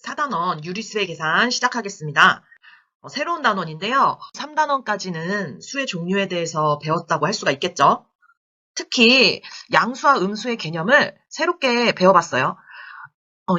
4단원 유리수의 계산 시작하겠습니다. 새로운 단원인데요. 3단원까지는 수의 종류에 대해서 배웠다고 할 수가 있겠죠. 특히 양수와 음수의 개념을 새롭게 배워봤어요.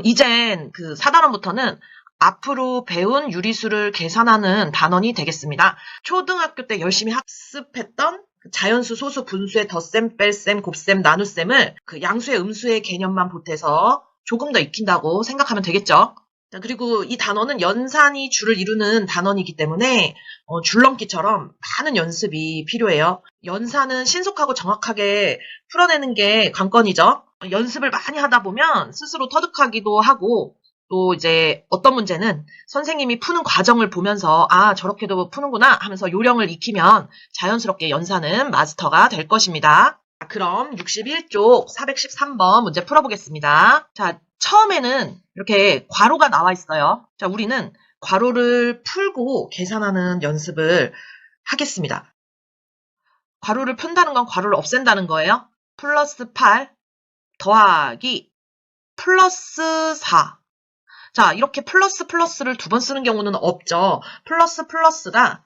이젠 그 4단원부터는 앞으로 배운 유리수를 계산하는 단원이 되겠습니다. 초등학교 때 열심히 학습했던 자연수, 소수, 분수의 덧셈, 뺄셈, 곱셈, 나눗셈을 그 양수의 음수의 개념만 보태서 조금 더 익힌다고 생각하면 되겠죠. 그리고 이 단원은 연산이 줄을 이루는 단원이기 때문에 줄넘기처럼 많은 연습이 필요해요. 연산은 신속하고 정확하게 풀어내는 게 관건이죠. 연습을 많이 하다 보면 스스로 터득하기도 하고 또 이제 어떤 문제는 선생님이 푸는 과정을 보면서 아 저렇게도 푸는구나 하면서 요령을 익히면 자연스럽게 연산은 마스터가 될 것입니다. 그럼 61쪽 413번 문제 풀어보겠습니다. 자, 처음에는 이렇게 괄호가 나와 있어요. 자, 우리는 괄호를 풀고 계산하는 연습을 하겠습니다. 괄호를 푼다는 건 괄호를 없앤다는 거예요. 플러스 8 더하기 플러스 4. 자, 이렇게 플러스를 두 번 쓰는 경우는 없죠. 플러스가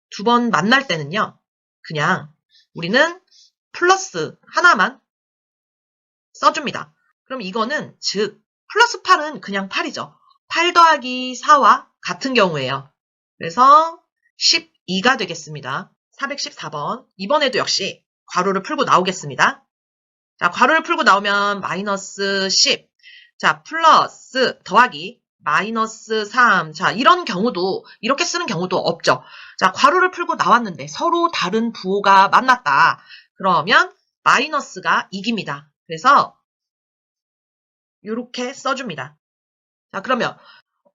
두 번 만날 때는요. 그냥 우리는 플러스 하나만 써줍니다. 그럼 이거는 즉 플러스 8은 그냥 8이죠. 8 더하기 4와 같은 경우예요. 그래서 12가 되겠습니다. 414번. 이번에도 역시 괄호를 풀고 나오겠습니다. 자, 괄호를 풀고 나오면 마이너스 10. 자, 플러스 더하기 마이너스 3. 자, 이런 경우도 이렇게 쓰는 경우도 없죠. 자, 괄호를 풀고 나왔는데 서로 다른 부호가 만났다. 그러면 마이너스가 이깁니다. 그래서 이렇게 써줍니다. 자, 그러면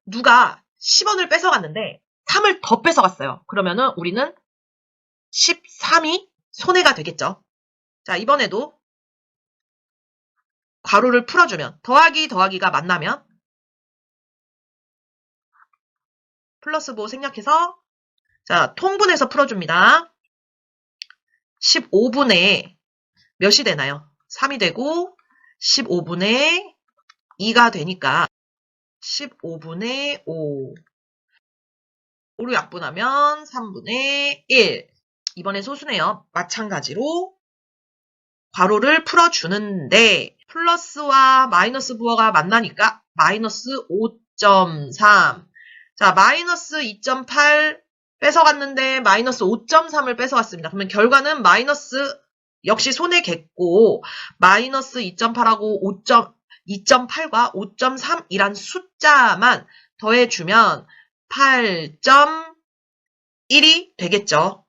누가 10원을 뺏어갔는데 3을 더 뺏어갔어요. 그러면은 우리는 13이 손해가 되겠죠. 자, 이번에도 괄호를 풀어주면 더하기가 만나면 플러스 부호 생략해서 자, 통분해서 풀어줍니다. 15분의 몇이 되나요? 3이 되고 15분의 2가 되니까 15분의 5. 5로 약분하면 3분의 1. 이번에 소수네요. 마찬가지로 괄호를 풀어주는데 플러스와 마이너스 부호가 만나니까 마이너스 5.3. 자, 마이너스 2.8 뺏어갔는데 마이너스 5.3을 뺏어갔습니다. 그러면 결과는 마이너스 역시 손해겠고 마이너스 2.8하고 2.8과 5.3이란 숫자만 더해주면 8.1이 되겠죠.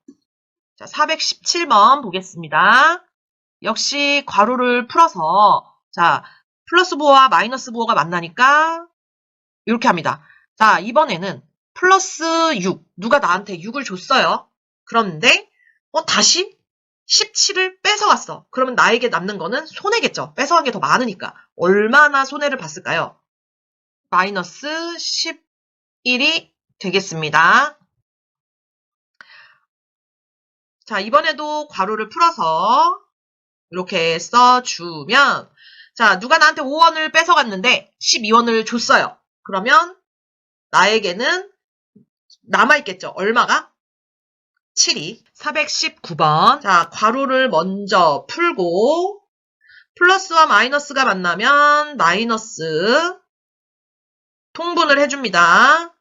자, 417번 보겠습니다. 역시 괄호를 풀어서 자, 플러스 부호와 마이너스 부호가 만나니까 이렇게 합니다. 자, 이번에는 플러스 6. 누가 나한테 6을 줬어요. 그런데 다시 17을 뺏어갔어. 그러면 나에게 남는 거는 손해겠죠. 뺏어간 게 더 많으니까. 얼마나 손해를 봤을까요? 마이너스 11이 되겠습니다. 자, 이번에도 괄호를 풀어서 이렇게 써주면 자, 누가 나한테 5원을 뺏어갔는데 12원을 줬어요. 그러면 나에게는 남아있겠죠. 얼마가? 7이. 419번. 자, 괄호를 먼저 풀고 플러스와 마이너스가 만나면 마이너스 통분을 해줍니다.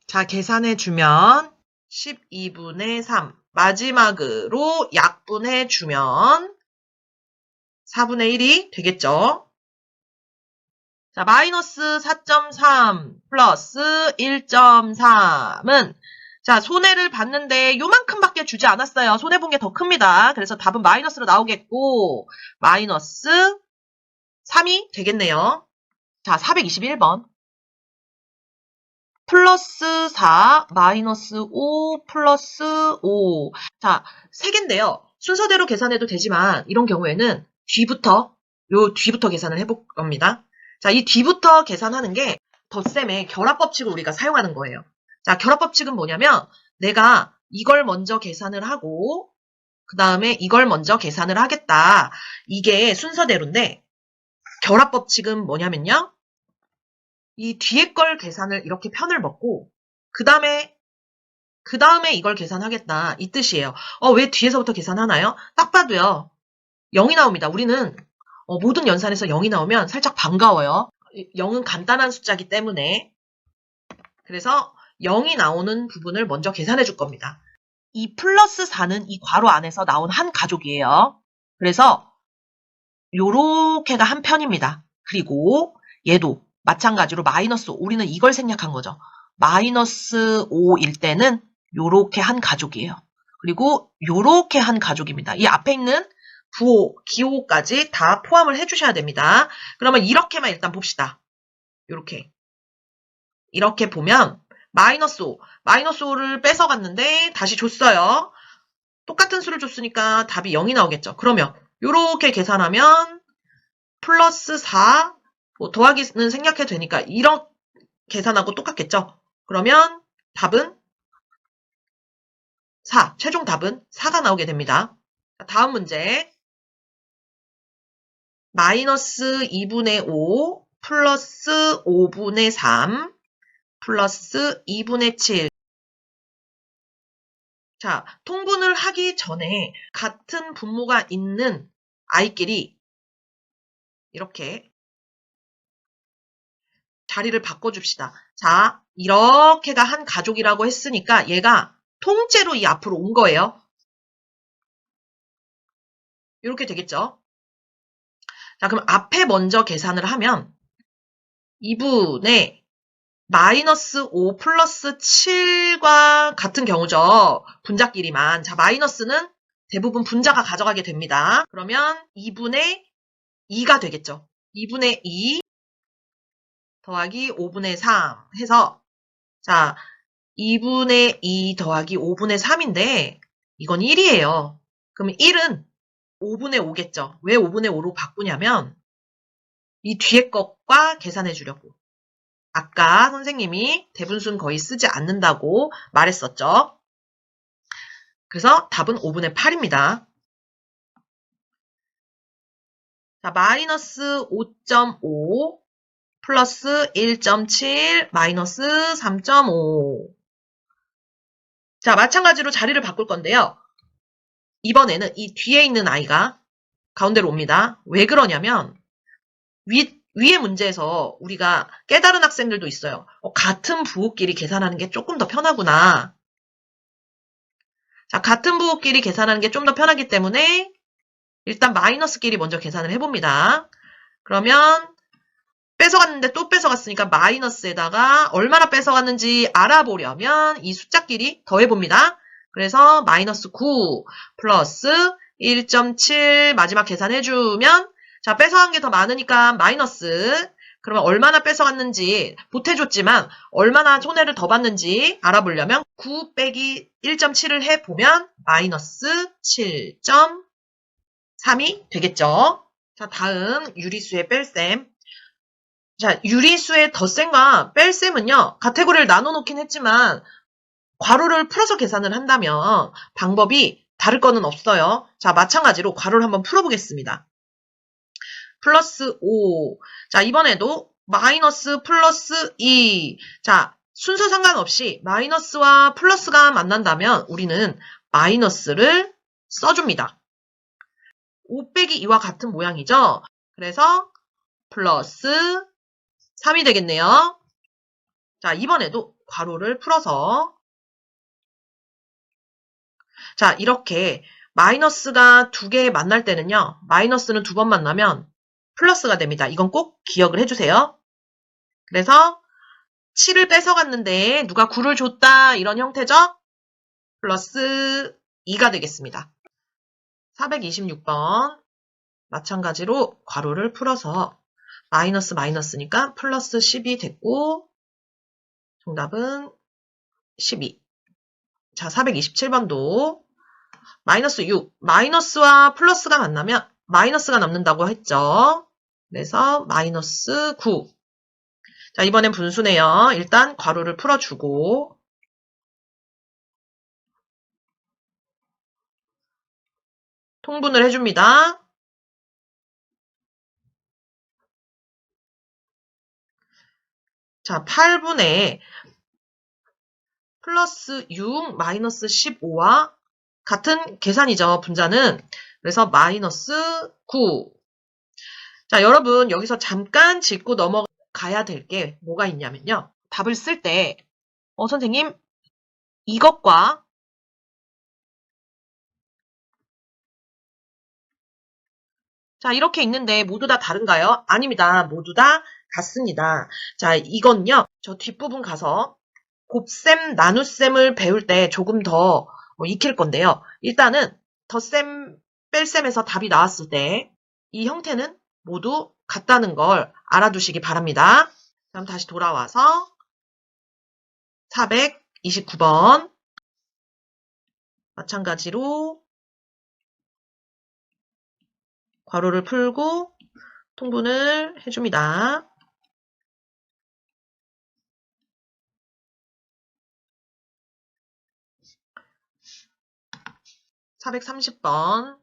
자, 계산해주면 12분의 3. 마지막으로 약분해주면 4분의 1이 되겠죠. 자, 마이너스 4.3 플러스 1.3은 자, 손해를 봤는데 요만큼밖에 주지 않았어요. 손해본 게 더 큽니다. 그래서 답은 마이너스로 나오겠고 마이너스 3이 되겠네요. 자, 421번. 플러스 4 마이너스 5 플러스 5. 자, 3개인데요. 순서대로 계산해도 되지만 이런 경우에는 뒤부터 계산을 해볼 겁니다. 자, 이 뒤부터 계산하는 게 덧셈의 결합법칙을 우리가 사용하는 거예요. 자, 결합법칙은 뭐냐면 내가 이걸 먼저 계산을 하고 그 다음에 이걸 먼저 계산을 하겠다. 이게 순서대로인데 결합 법칙은 뭐냐면요. 이 뒤에 걸 계산을 이렇게 편을 먹고 그 다음에 이걸 계산하겠다 이 뜻이에요. 왜 뒤에서부터 계산하나요? 딱 봐도요. 0이 나옵니다. 우리는 모든 연산에서 0이 나오면 살짝 반가워요. 0은 간단한 숫자이기 때문에. 그래서 0이 나오는 부분을 먼저 계산해 줄 겁니다. 이 플러스 4는 이 괄호 안에서 나온 한 가족이에요. 그래서 요렇게가 한 편입니다. 그리고 얘도 마찬가지로 마이너스 5. 우리는 이걸 생략한 거죠. 마이너스 5일 때는 요렇게 한 가족이에요. 그리고 요렇게 한 가족입니다. 이 앞에 있는 부호, 기호까지 다 포함을 해주셔야 됩니다. 그러면 이렇게만 일단 봅시다. 요렇게. 이렇게 보면 마이너스 5. 마이너스 5를 뺏어갔는데 다시 줬어요. 똑같은 수를 줬으니까 답이 0이 나오겠죠. 그러면 요렇게 계산하면 플러스 4 더하기는 생략해도 되니까 이런 계산하고 똑같겠죠. 그러면 답은 4. 최종 답은 4가 나오게 됩니다. 다음 문제. 마이너스 2분의 5 플러스 5분의 3 플러스 2분의 7. 자, 통분을 하기 전에 같은 분모가 있는 아이끼리 이렇게 자리를 바꿔줍시다. 자, 이렇게가 한 가족이라고 했으니까 얘가 통째로 이 앞으로 온 거예요. 이렇게 되겠죠? 자, 그럼 앞에 먼저 계산을 하면 2분의 마이너스 5 플러스 7과 같은 경우죠. 분자끼리만. 자, 마이너스는 대부분 분자가 가져가게 됩니다. 그러면 2분의 2가 되겠죠. 2분의 2 더하기 5분의 3 해서 자, 2분의 2 더하기 5분의 3인데 이건 1이에요. 그럼 1은 5분의 5겠죠. 왜 5분의 5로 바꾸냐면 이 뒤에 것과 계산해 주려고. 아까 선생님이 대분수는 거의 쓰지 않는다고 말했었죠. 그래서 답은 5분의 8입니다. 자, 마이너스 5.5 플러스 1.7 마이너스 3.5. 자, 마찬가지로 자리를 바꿀 건데요. 이번에는 이 뒤에 있는 아이가 가운데로 옵니다. 왜 그러냐면 위의 문제에서 우리가 깨달은 학생들도 있어요. 같은 부호끼리 계산하는 게 조금 더 편하구나. 자, 같은 부호끼리 계산하는 게 좀 더 편하기 때문에 일단 마이너스끼리 먼저 계산을 해봅니다. 그러면 뺏어갔는데 또 뺏어갔으니까 마이너스에다가 얼마나 뺏어갔는지 알아보려면 이 숫자끼리 더해봅니다. 그래서 마이너스 9 플러스 1.7 마지막 계산해주면 자, 뺏어간 게 더 많으니까 마이너스. 그러면 얼마나 뺏어갔는지 보태줬지만 얼마나 손해를 더 봤는지 알아보려면 9 빼기 1.7을 해보면 마이너스 7.3이 되겠죠. 자, 다음 유리수의 뺄셈. 자, 유리수의 덧셈과 뺄셈은요. 카테고리를 나눠놓긴 했지만 괄호를 풀어서 계산을 한다면 방법이 다를 거는 없어요. 자, 마찬가지로 괄호를 한번 풀어보겠습니다. 플러스 5. 자, 이번에도 마이너스 플러스 2. 자, 순서 상관없이 마이너스와 플러스가 만난다면 우리는 마이너스를 써줍니다. 5 빼기 2와 같은 모양이죠. 그래서 플러스 3이 되겠네요. 자, 이번에도 괄호를 풀어서 자, 이렇게 마이너스가 두 개 만날 때는요. 마이너스는 두 번 만나면 플러스가 됩니다. 이건 꼭 기억을 해주세요. 그래서 7을 뺏어갔는데 누가 9를 줬다 이런 형태죠? 플러스 2가 되겠습니다. 426번 마찬가지로 괄호를 풀어서 마이너스 마이너스니까 플러스 10이 됐고 정답은 12. 자, 427번도 마이너스 6. 마이너스와 플러스가 만나면 마이너스가 남는다고 했죠. 그래서 마이너스 9. 자, 이번엔 분수네요. 일단 괄호를 풀어주고 통분을 해줍니다. 자, 8분의 플러스 6 마이너스 15와 같은 계산이죠, 분자는. 그래서 마이너스 9. 자, 여러분 여기서 잠깐 짚고 넘어가야 될 게 뭐가 있냐면요. 답을 쓸 때 선생님 이것과 자, 이렇게 있는데 모두 다 다른가요? 아닙니다. 모두 다 같습니다. 자, 이건요. 저 뒷부분 가서 곱셈, 나눗셈을 배울 때 조금 더 익힐 건데요. 일단은 덧셈, 뺄셈에서 답이 나왔을 때 이 형태는 모두 같다는 걸 알아두시기 바랍니다. 그럼 다시 돌아와서 429번 마찬가지로 괄호를 풀고 통분을 해줍니다. 430번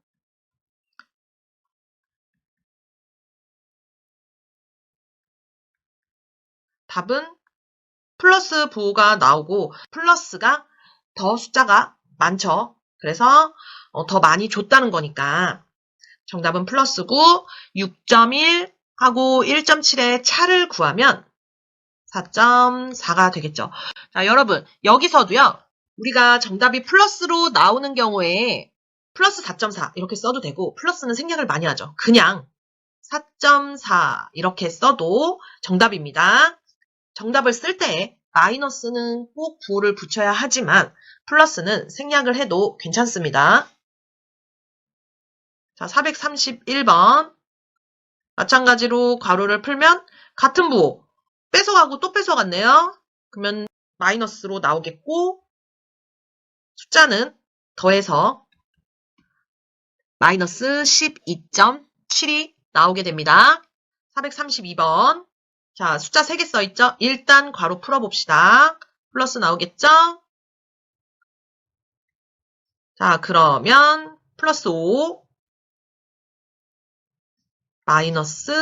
답은 플러스 부호가 나오고 플러스가 더 숫자가 많죠. 그래서 더 많이 줬다는 거니까 정답은 플러스 9, 6.1 하고 1.7의 차를 구하면 4.4가 되겠죠. 자, 여러분 여기서도요. 우리가 정답이 플러스로 나오는 경우에 플러스 4.4 이렇게 써도 되고 플러스는 생략을 많이 하죠. 그냥 4.4 이렇게 써도 정답입니다. 정답을 쓸 때 마이너스는 꼭 부호를 붙여야 하지만 플러스는 생략을 해도 괜찮습니다. 자, 431번 마찬가지로 괄호를 풀면 같은 부호 뺏어가고 또 뺏어갔네요. 그러면 마이너스로 나오겠고 숫자는 더해서 마이너스 12.7이 나오게 됩니다. 432번 자, 숫자 3개 써있죠? 일단 괄호 풀어봅시다. 플러스 나오겠죠? 자, 그러면 플러스 5 마이너스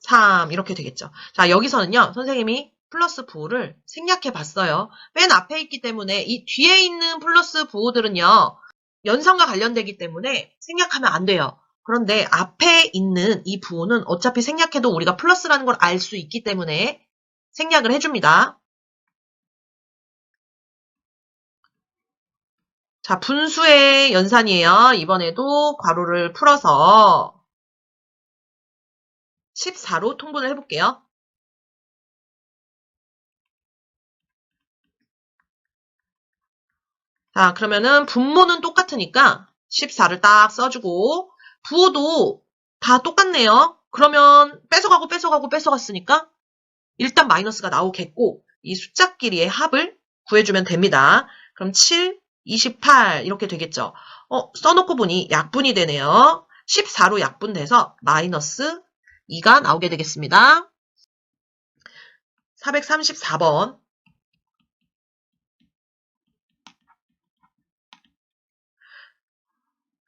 3 이렇게 되겠죠. 자, 여기서는요. 선생님이 플러스 부호를 생략해 봤어요. 맨 앞에 있기 때문에 이 뒤에 있는 플러스 부호들은요. 연산과 관련되기 때문에 생략하면 안 돼요. 그런데 앞에 있는 이 부호는 어차피 생략해도 우리가 플러스라는 걸 알 수 있기 때문에 생략을 해줍니다. 자, 분수의 연산이에요. 이번에도 괄호를 풀어서 14로 통분을 해볼게요. 자, 그러면은 분모는 똑같으니까 14를 딱 써주고 부호도 다 똑같네요. 그러면 뺏어가고 뺏어가고 뺏어갔으니까 일단 마이너스가 나오겠고 이 숫자끼리의 합을 구해주면 됩니다. 그럼 7, 28 이렇게 되겠죠. 써놓고 보니 약분이 되네요. 14로 약분돼서 마이너스 2가 나오게 되겠습니다. 434번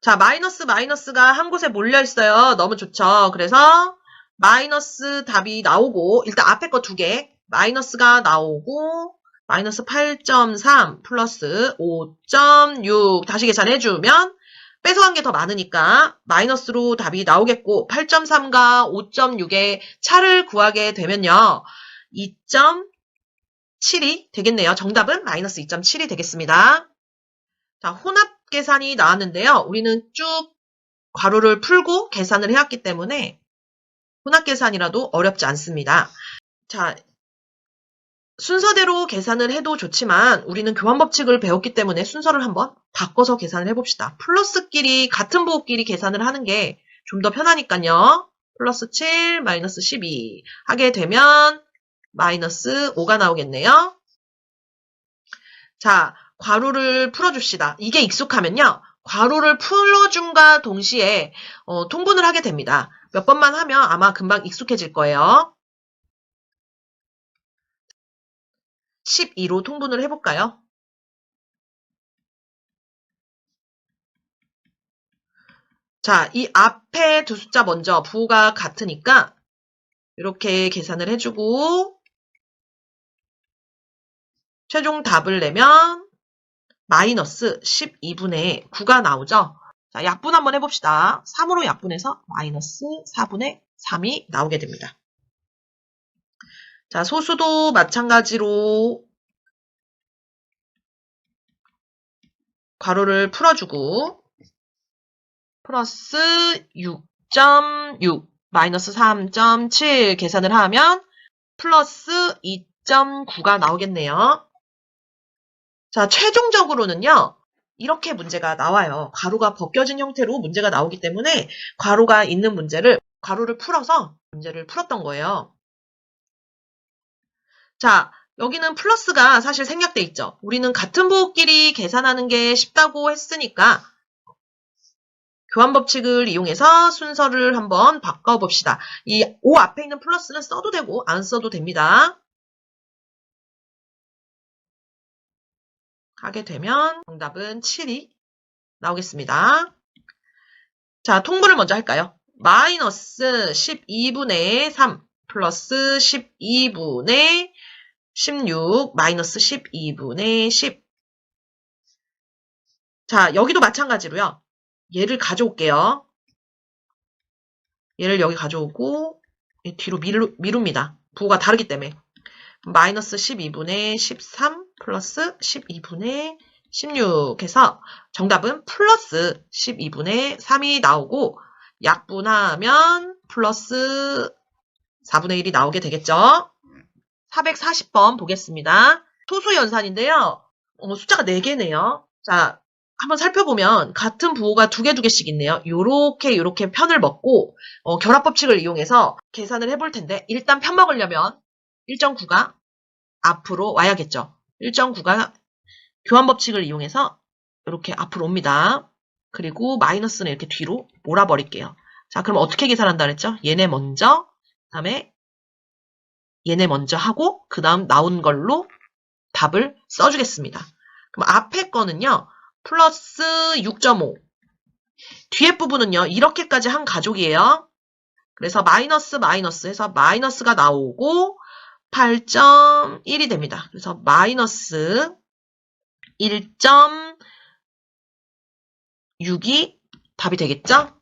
자, 마이너스가 한 곳에 몰려있어요. 너무 좋죠. 그래서 마이너스 답이 나오고 일단 앞에 거 2개 마이너스가 나오고 마이너스 8.3 플러스 5.6 다시 계산해주면 뺏어간 게 더 많으니까 마이너스로 답이 나오겠고 8.3과 5.6의 차를 구하게 되면요. 2.7이 되겠네요. 정답은 마이너스 2.7이 되겠습니다. 자, 혼합 계산이 나왔는데요. 우리는 쭉 괄호를 풀고 계산을 해왔기 때문에 혼합 계산이라도 어렵지 않습니다. 자, 순서대로 계산을 해도 좋지만 우리는 교환 법칙을 배웠기 때문에 순서를 한번 바꿔서 계산을 해봅시다. 플러스끼리 같은 부호끼리 계산을 하는 게 좀 더 편하니까요. 플러스 7, 마이너스 12 하게 되면 마이너스 5가 나오겠네요. 자, 괄호를 풀어줍시다. 이게 익숙하면요. 괄호를 풀어줌과 동시에 통분을 하게 됩니다. 몇 번만 하면 아마 금방 익숙해질 거예요. 12로 통분을 해볼까요? 자, 이 앞에 두 숫자 먼저 부호가 같으니까 이렇게 계산을 해주고 최종 답을 내면 마이너스 12분의 9가 나오죠. 자, 약분 한번 해봅시다. 3으로 약분해서 마이너스 4분의 3이 나오게 됩니다. 자, 소수도 마찬가지로 괄호를 풀어주고 플러스 6.6 마이너스 3.7 계산을 하면 플러스 2.9가 나오겠네요. 자, 최종적으로는요. 이렇게 문제가 나와요. 괄호가 벗겨진 형태로 문제가 나오기 때문에 괄호가 있는 문제를 괄호를 풀어서 문제를 풀었던 거예요. 자, 여기는 플러스가 사실 생략돼 있죠. 우리는 같은 부호끼리 계산하는 게 쉽다고 했으니까 교환법칙을 이용해서 순서를 한번 바꿔봅시다. 이 5 앞에 있는 플러스는 써도 되고 안 써도 됩니다. 하게 되면 정답은 7이 나오겠습니다. 자, 통분을 먼저 할까요? 마이너스 12분의 3 플러스 12분의 16 마이너스 12분의 10. 자, 여기도 마찬가지로요. 얘를 가져올게요. 얘를 여기 가져오고 뒤로 미룹니다. 부호가 다르기 때문에. 마이너스 12분의 13 플러스 12분의 16 해서 정답은 플러스 12분의 3이 나오고 약분하면 플러스 4분의 1이 나오게 되겠죠. 440번 보겠습니다. 소수연산인데요. 숫자가 4개네요. 자, 한번 살펴보면 같은 부호가 2개씩 있네요. 요렇게 편을 먹고 결합법칙을 이용해서 계산을 해볼 텐데 일단 편 먹으려면 1.9가 앞으로 와야겠죠. 1.9가 교환법칙을 이용해서 이렇게 앞으로 옵니다. 그리고 마이너스는 이렇게 뒤로 몰아버릴게요. 자, 그럼 어떻게 계산한다 그랬죠? 얘네 먼저, 그 다음에 얘네 먼저 하고 그 다음 나온 걸로 답을 써주겠습니다. 그럼 앞에 거는요. 플러스 6.5 뒤에 부분은요. 이렇게까지 한 가족이에요. 그래서 마이너스 해서 마이너스가 나오고 8.1이 됩니다. 그래서 마이너스 1.6이 답이 되겠죠?